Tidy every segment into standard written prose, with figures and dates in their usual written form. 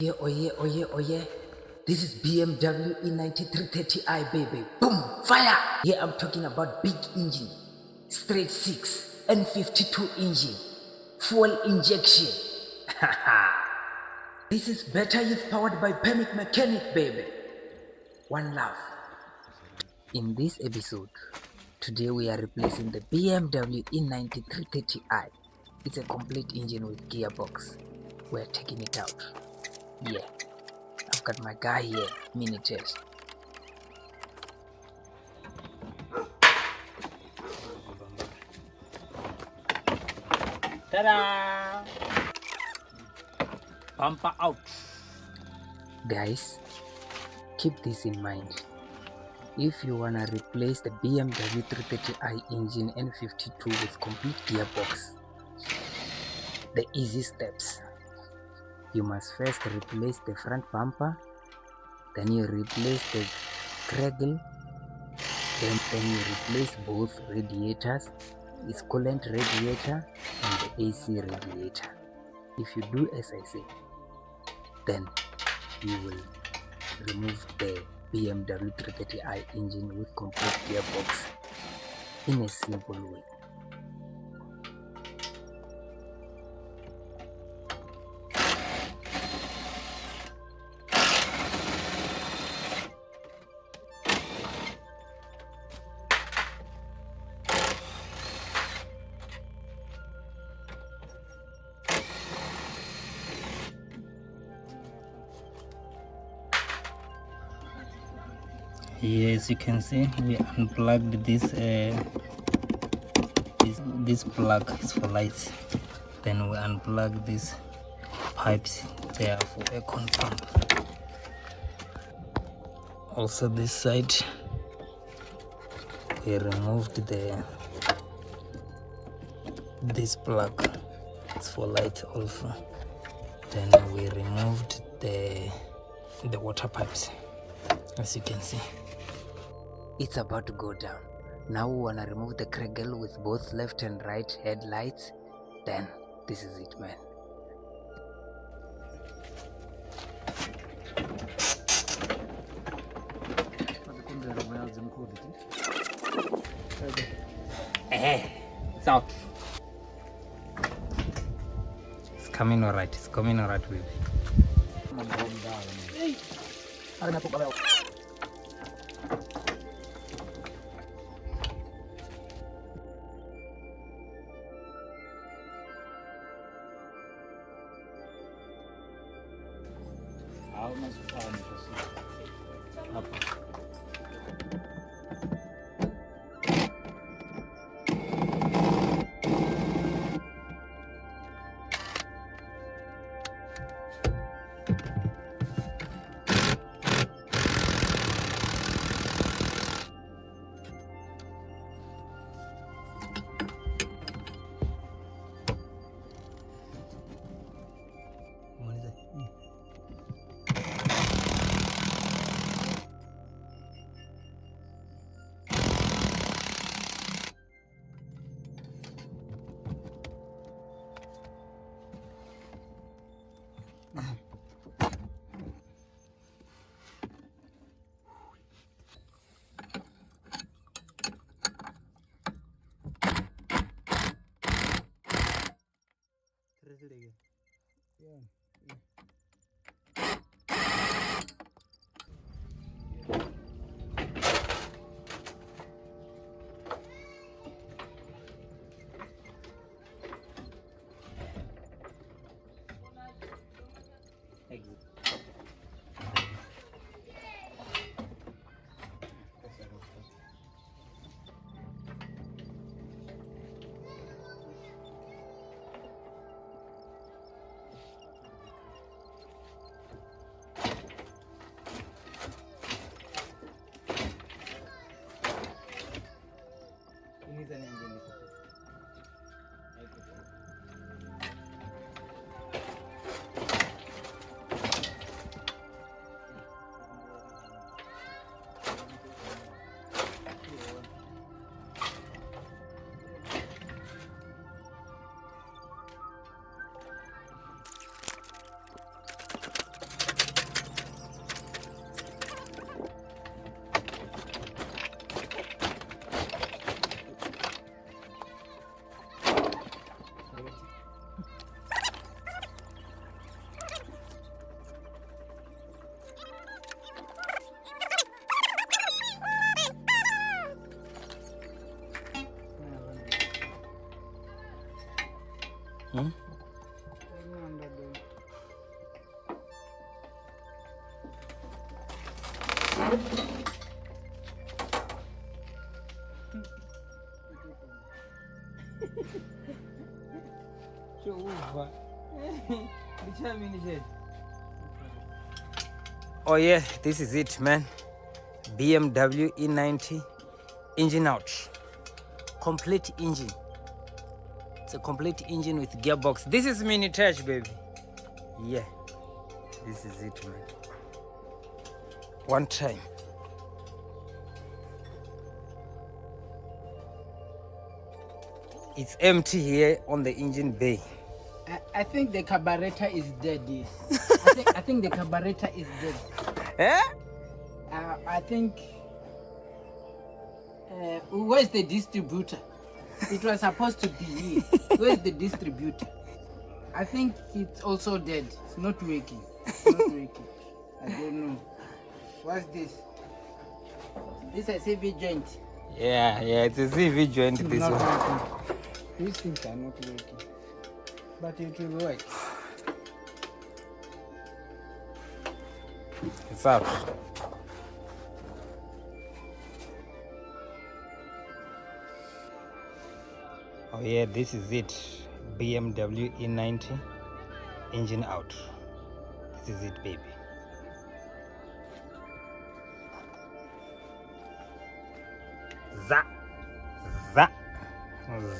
Yeah, oh yeah, oh yeah, oh yeah. This is BMW 330i, baby. Boom, fire! Yeah, I'm talking about big engine, straight 6, N52 engine, fuel injection. This is better if powered by Panic Mechanic, baby. One love. In this episode, today we are replacing the BMW E9330i. It's a complete engine with gearbox. We're taking it out. Yeah, I've got my guy here, mini test. Ta-da! Bumper out. Guys, keep this in mind. If you wanna replace the BMW 330i engine N52 with complete gearbox, the easy steps. You must first replace the front bumper, then you replace the cradle, then you replace both radiators, its coolant radiator and the AC radiator. If you do as I say, then you will remove the BMW 330i engine with complete gearbox in a simple way. Here, as you can see, we unplugged this plug is for lights. Then we unplug these pipes, they are for aircon pump. Also this side, we removed this plug, it's for light also. Then we removed the water pipes, as you can see. It's about to go down. Now we wanna remove the cradle with both left and right headlights. Then this is it, man. It's out. It's coming alright, baby. Oh yeah, this is it, man. BMW E90 engine out. Complete engine. It's a complete engine with gearbox. This is mini touch, baby. Yeah, this is it, man. One time. It's empty here on the engine bay. I think the carburetor is dead. I think the carburetor is dead. Eh? I think. Where's the distributor? It was supposed to be here. Where's the distributor? I think it's also dead. It's not working. It's not working. I don't know. What's this? This is a CV joint. Yeah, it's a CV joint. It's This not one. working. These things are not working. But it will work. It's up. Oh yeah, this is it. BMW E90 engine out. This is it, baby. Za, za,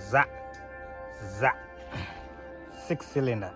za, za. 6 cylinder.